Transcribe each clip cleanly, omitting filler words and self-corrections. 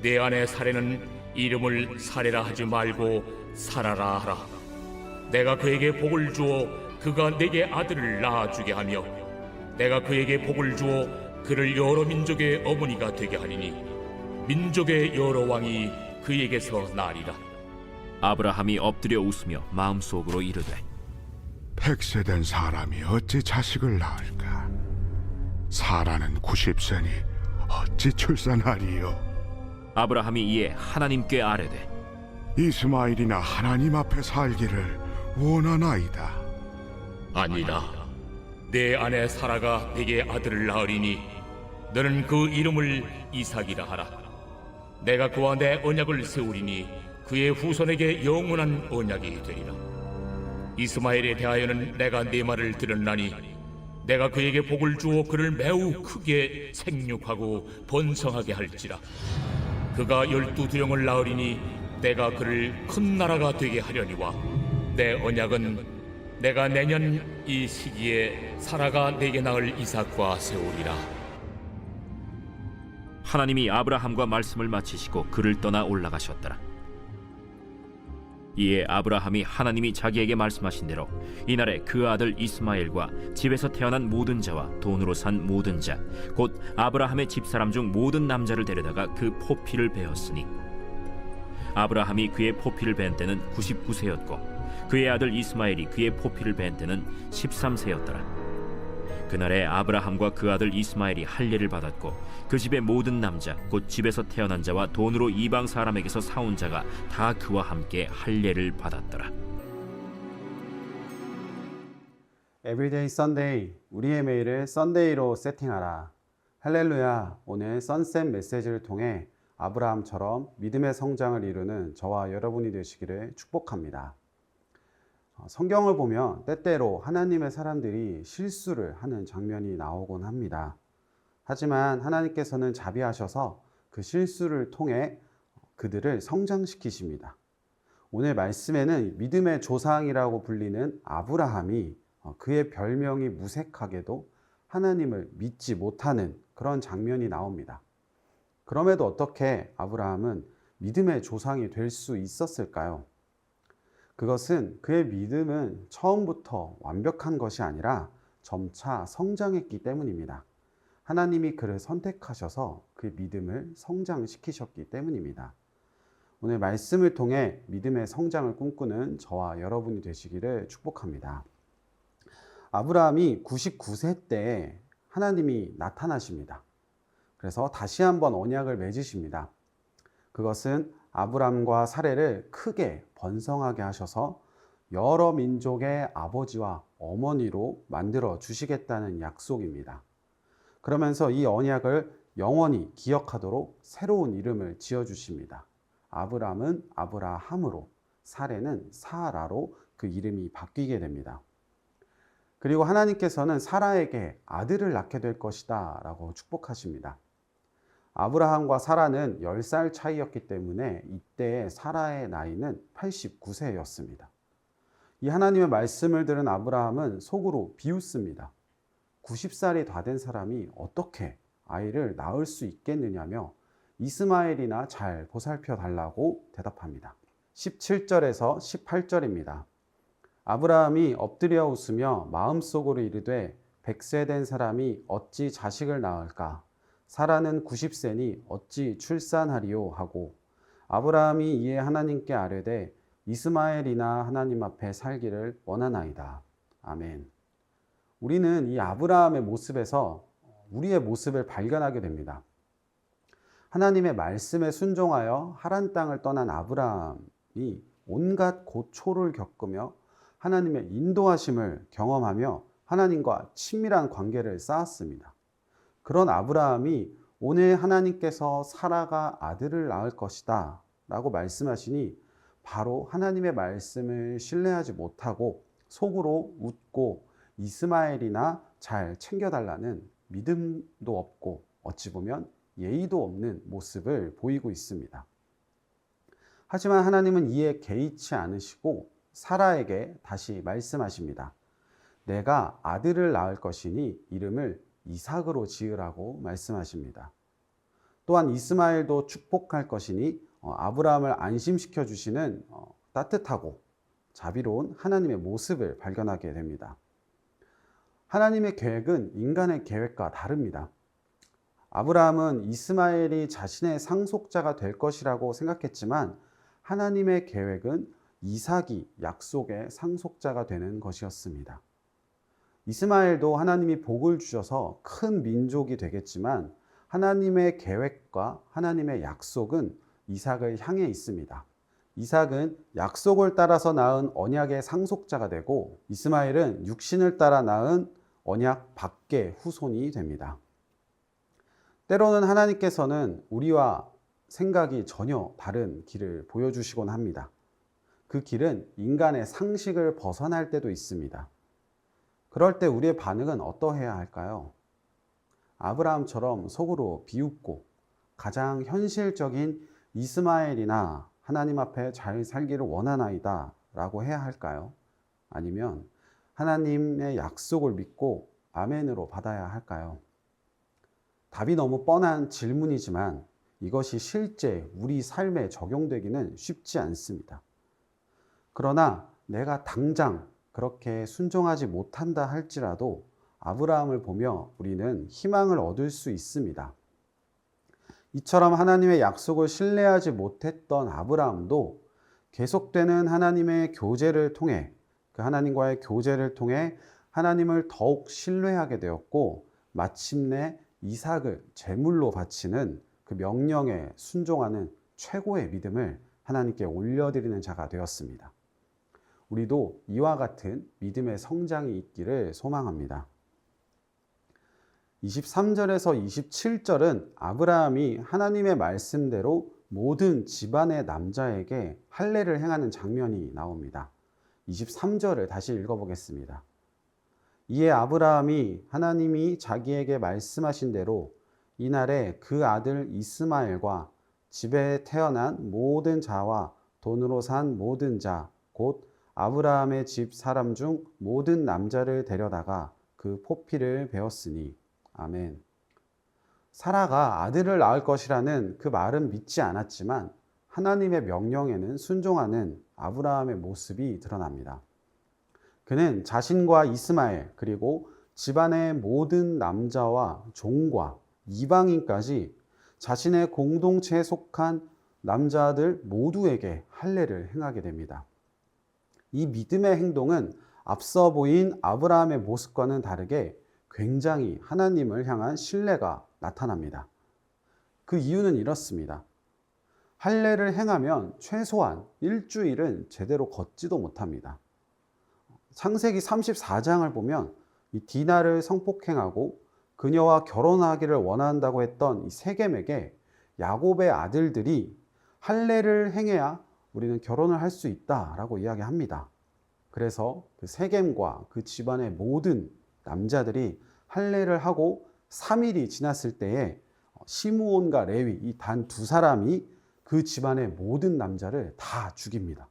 내 아내 사레는 이름을 사레라 하지 말고 사라라 하라. 내가 그에게 복을 주어 그가 내게 아들을 낳아주게 하며 내가 그에게 복을 주어 그를 여러 민족의 어머니가 되게 하리니 민족의 여러 왕이 그에게서 나리라. 아브라함이 엎드려 웃으며 마음속으로 이르되, 100세 된 사람이 어찌 자식을 낳을까? 사라는 90세니 어찌 출산하리요? 아브라함이 이에 하나님께 아뢰되, 이스마엘이나 하나님 앞에 살기를 원하나이다. 아니라 내 아내 사라가 내게 아들을 낳으리니 너는 그 이름을 이삭이라 하라. 내가 그와 내 언약을 세우리니 그의 후손에게 영원한 언약이 되리라. 이스마엘에 대하여는 내가 네 말을 들었나니 내가 그에게 복을 주어 그를 매우 크게 생육하고 번성하게 할지라. 그가 12두령을 낳으리니 내가 그를 큰 나라가 되게 하려니와 내 언약은 내가 내년 이 시기에 사라가 내게 낳을 이삭과 세우리라. 하나님이 아브라함과 말씀을 마치시고 그를 떠나 올라가셨더라. 이에 아브라함이 하나님이 자기에게 말씀하신 대로 이날에 그 아들 이스마엘과 집에서 태어난 모든 자와 돈으로 산 모든 자 곧 아브라함의 집사람 중 모든 남자를 데려다가 그 포피를 베었으니 아브라함이 그의 포피를 벤 때는 99세였고 그의 아들 이스마엘이 그의 포피를 벤 때는 13세였더라. 그날에 아브라함과 그 아들 이스마엘이 할례를 받았고 그 집의 모든 남자 곧 집에서 태어난 자와 돈으로 이방 사람에게서 사온 자가 다 그와 함께 할례를 받았더라. 에브리데이 썬데이, 우리의 매일을 썬데이로 세팅하라. 할렐루야. 오늘 선셋 메시지를 통해 아브라함처럼 믿음의 성장을 이루는 저와 여러분이 되시기를 축복합니다. 성경을 보면 때때로 하나님의 사람들이 실수를 하는 장면이 나오곤 합니다. 하지만 하나님께서는 자비하셔서 그 실수를 통해 그들을 성장시키십니다. 오늘 말씀에는 믿음의 조상이라고 불리는 아브라함이 그의 별명이 무색하게도 하나님을 믿지 못하는 그런 장면이 나옵니다. 그럼에도 어떻게 아브라함은 믿음의 조상이 될 수 있었을까요? 그것은 그의 믿음은 처음부터 완벽한 것이 아니라 점차 성장했기 때문입니다. 하나님이 그를 선택하셔서 그 믿음을 성장시키셨기 때문입니다. 오늘 말씀을 통해 믿음의 성장을 꿈꾸는 저와 여러분이 되시기를 축복합니다. 아브라함이 99세 때 하나님이 나타나십니다. 그래서 다시 한번 언약을 맺으십니다. 그것은 아브람과 사레를 크게 번성하게 하셔서 여러 민족의 아버지와 어머니로 만들어 주시겠다는 약속입니다. 그러면서 이 언약을 영원히 기억하도록 새로운 이름을 지어주십니다. 아브람은 아브라함으로, 사레는 사라로 그 이름이 바뀌게 됩니다. 그리고 하나님께서는 사라에게 아들을 낳게 될 것이다 라고 축복하십니다. 아브라함과 사라는 10살 차이였기 때문에 이때 사라의 나이는 89세였습니다. 이 하나님의 말씀을 들은 아브라함은 속으로 비웃습니다. 90살이 다 된 사람이 어떻게 아이를 낳을 수 있겠느냐며 이스마엘이나 잘 보살펴 달라고 대답합니다. 17절에서 18절입니다. 아브라함이 엎드려 웃으며 마음속으로 이르되 100세 된 사람이 어찌 자식을 낳을까? 사라는 90세니 어찌 출산하리요 하고 아브라함이 이에 하나님께 아뢰되 이스마엘이나 하나님 앞에 살기를 원하나이다. 아멘. 우리는 이 아브라함의 모습에서 우리의 모습을 발견하게 됩니다. 하나님의 말씀에 순종하여 하란 땅을 떠난 아브라함이 온갖 고초를 겪으며 하나님의 인도하심을 경험하며 하나님과 친밀한 관계를 쌓았습니다. 그런 아브라함이 오늘 하나님께서 사라가 아들을 낳을 것이다 라고 말씀하시니 바로 하나님의 말씀을 신뢰하지 못하고 속으로 웃고 이스마엘이나 잘 챙겨달라는 믿음도 없고 어찌 보면 예의도 없는 모습을 보이고 있습니다. 하지만 하나님은 이에 개의치 않으시고 사라에게 다시 말씀하십니다. 내가 아들을 낳을 것이니 이름을 이삭으로 지으라고 말씀하십니다. 또한 이스마엘도 축복할 것이니 아브라함을 안심시켜 주시는 따뜻하고 자비로운 하나님의 모습을 발견하게 됩니다. 하나님의 계획은 인간의 계획과 다릅니다. 아브라함은 이스마엘이 자신의 상속자가 될 것이라고 생각했지만 하나님의 계획은 이삭이 약속의 상속자가 되는 것이었습니다. 이스마엘도 하나님이 복을 주셔서 큰 민족이 되겠지만 하나님의 계획과 하나님의 약속은 이삭을 향해 있습니다. 이삭은 약속을 따라서 낳은 언약의 상속자가 되고 이스마엘은 육신을 따라 낳은 언약 밖의 후손이 됩니다. 때로는 하나님께서는 우리와 생각이 전혀 다른 길을 보여주시곤 합니다. 그 길은 인간의 상식을 벗어날 때도 있습니다. 그럴 때 우리의 반응은 어떠해야 할까요? 아브라함처럼 속으로 비웃고 가장 현실적인 이스마엘이나 하나님 앞에 잘 살기를 원하나이다 라고 해야 할까요? 아니면 하나님의 약속을 믿고 아멘으로 받아야 할까요? 답이 너무 뻔한 질문이지만 이것이 실제 우리 삶에 적용되기는 쉽지 않습니다. 그러나 내가 당장 그렇게 순종하지 못한다 할지라도 아브라함을 보며 우리는 희망을 얻을 수 있습니다. 이처럼 하나님의 약속을 신뢰하지 못했던 아브라함도 계속되는 하나님의 교제를 통해 그 하나님과의 교제를 통해 하나님을 더욱 신뢰하게 되었고 마침내 이삭을 제물로 바치는 그 명령에 순종하는 최고의 믿음을 하나님께 올려드리는 자가 되었습니다. 우리도 이와 같은 믿음의 성장이 있기를 소망합니다. 23절에서 27절은 아브라함이 하나님의 말씀대로 모든 집안의 남자에게 할례를 행하는 장면이 나옵니다. 23절을 다시 읽어보겠습니다. 이에 아브라함이 하나님이 자기에게 말씀하신 대로 이날에 그 아들 이스마엘과 집에 태어난 모든 자와 돈으로 산 모든 자, 곧 아브라함의 집 사람 중 모든 남자를 데려다가 그 포피를 베었으니 아멘. 사라가 아들을 낳을 것이라는 그 말은 믿지 않았지만 하나님의 명령에는 순종하는 아브라함의 모습이 드러납니다. 그는 자신과 이스마엘 그리고 집안의 모든 남자와 종과 이방인까지 자신의 공동체에 속한 남자들 모두에게 할례를 행하게 됩니다. 이 믿음의 행동은 앞서 보인 아브라함의 모습과는 다르게 굉장히 하나님을 향한 신뢰가 나타납니다. 그 이유는 이렇습니다. 할례를 행하면 최소한 일주일은 제대로 걷지도 못합니다. 창세기 34장을 보면 이 디나를 성폭행하고 그녀와 결혼하기를 원한다고 했던 이 세겜에게 야곱의 아들들이 할례를 행해야 우리는 결혼을 할 수 있다라고 이야기합니다. 그래서 그 세겜과 그 집안의 모든 남자들이 할례를 하고 3일이 지났을 때에 시므온과 레위 이 단 두 사람이 그 집안의 모든 남자를 다 죽입니다.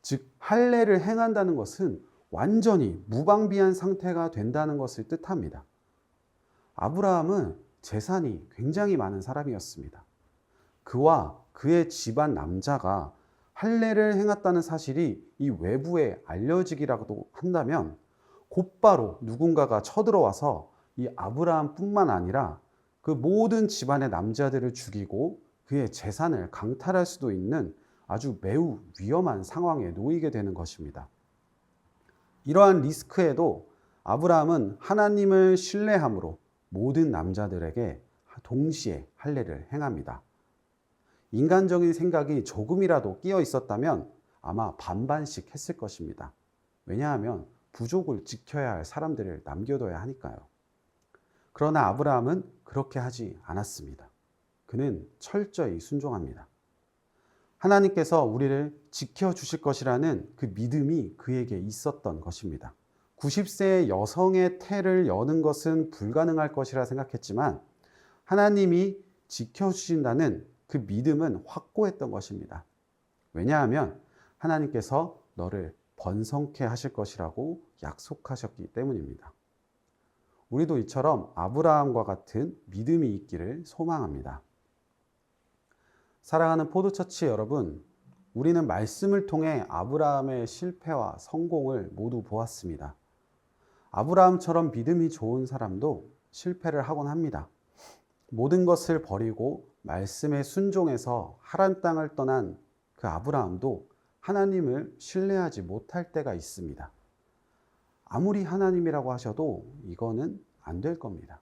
즉 할례를 행한다는 것은 완전히 무방비한 상태가 된다는 것을 뜻합니다. 아브라함은 재산이 굉장히 많은 사람이었습니다. 그와 그의 집안 남자가 할례를 행했다는 사실이 이 외부에 알려지기라도 한다면 곧바로 누군가가 쳐들어와서 이 아브라함뿐만 아니라 그 모든 집안의 남자들을 죽이고 그의 재산을 강탈할 수도 있는 아주 매우 위험한 상황에 놓이게 되는 것입니다. 이러한 리스크에도 아브라함은 하나님을 신뢰함으로 모든 남자들에게 동시에 할례를 행합니다. 인간적인 생각이 조금이라도 끼어 있었다면 아마 반반씩 했을 것입니다. 왜냐하면 부족을 지켜야 할 사람들을 남겨둬야 하니까요. 그러나 아브라함은 그렇게 하지 않았습니다. 그는 철저히 순종합니다. 하나님께서 우리를 지켜주실 것이라는 그 믿음이 그에게 있었던 것입니다. 90세의 여성의 태를 여는 것은 불가능할 것이라 생각했지만 하나님이 지켜주신다는 그 믿음은 확고했던 것입니다. 왜냐하면 하나님께서 너를 번성케 하실 것이라고 약속하셨기 때문입니다. 우리도 이처럼 아브라함과 같은 믿음이 있기를 소망합니다. 사랑하는 포도처치 여러분, 우리는 말씀을 통해 아브라함의 실패와 성공을 모두 보았습니다. 아브라함처럼 믿음이 좋은 사람도 실패를 하곤 합니다. 모든 것을 버리고 말씀에 순종해서 하란 땅을 떠난 그 아브라함도 하나님을 신뢰하지 못할 때가 있습니다. 아무리 하나님이라고 하셔도 이거는 안 될 겁니다.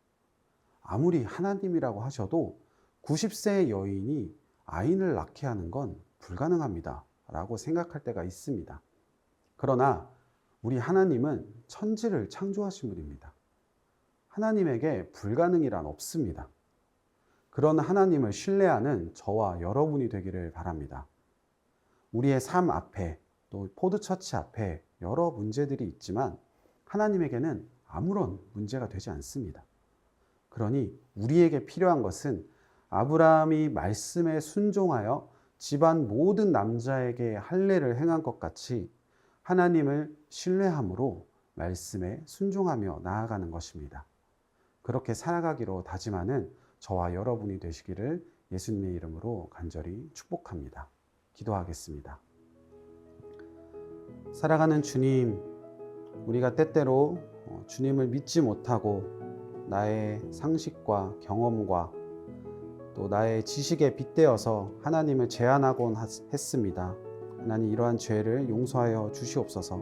아무리 하나님이라고 하셔도 90세의 여인이 아이를 낳게 하는 건 불가능합니다 라고 생각할 때가 있습니다. 그러나 우리 하나님은 천지를 창조하신 분입니다. 하나님에게 불가능이란 없습니다. 그런 하나님을 신뢰하는 저와 여러분이 되기를 바랍니다. 우리의 삶 앞에 또 포드처치 앞에 여러 문제들이 있지만 하나님에게는 아무런 문제가 되지 않습니다. 그러니 우리에게 필요한 것은 아브라함이 말씀에 순종하여 집안 모든 남자에게 할례를 행한 것 같이 하나님을 신뢰함으로 말씀에 순종하며 나아가는 것입니다. 그렇게 살아가기로 다짐하는 저와 여러분이 되시기를 예수님의 이름으로 간절히 축복합니다. 기도하겠습니다. 사랑하는 주님, 우리가 때때로 주님을 믿지 못하고 나의 상식과 경험과 또 나의 지식에 빗대어서 하나님을 제한하곤 했습니다. 하나님, 이러한 죄를 용서하여 주시옵소서.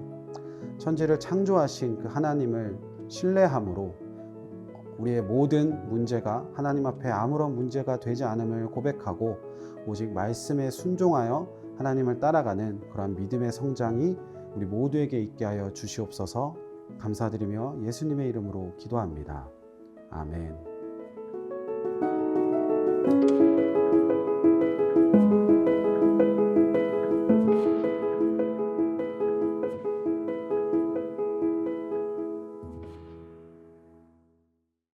천지를 창조하신 그 하나님을 신뢰함으로 우리의 모든 문제가 하나님 앞에 아무런 문제가 되지 않음을 고백하고 오직 말씀에 순종하여 하나님을 따라가는 그러한 믿음의 성장이 우리 모두에게 있게 하여 주시옵소서. 감사드리며 예수님의 이름으로 기도합니다. 아멘.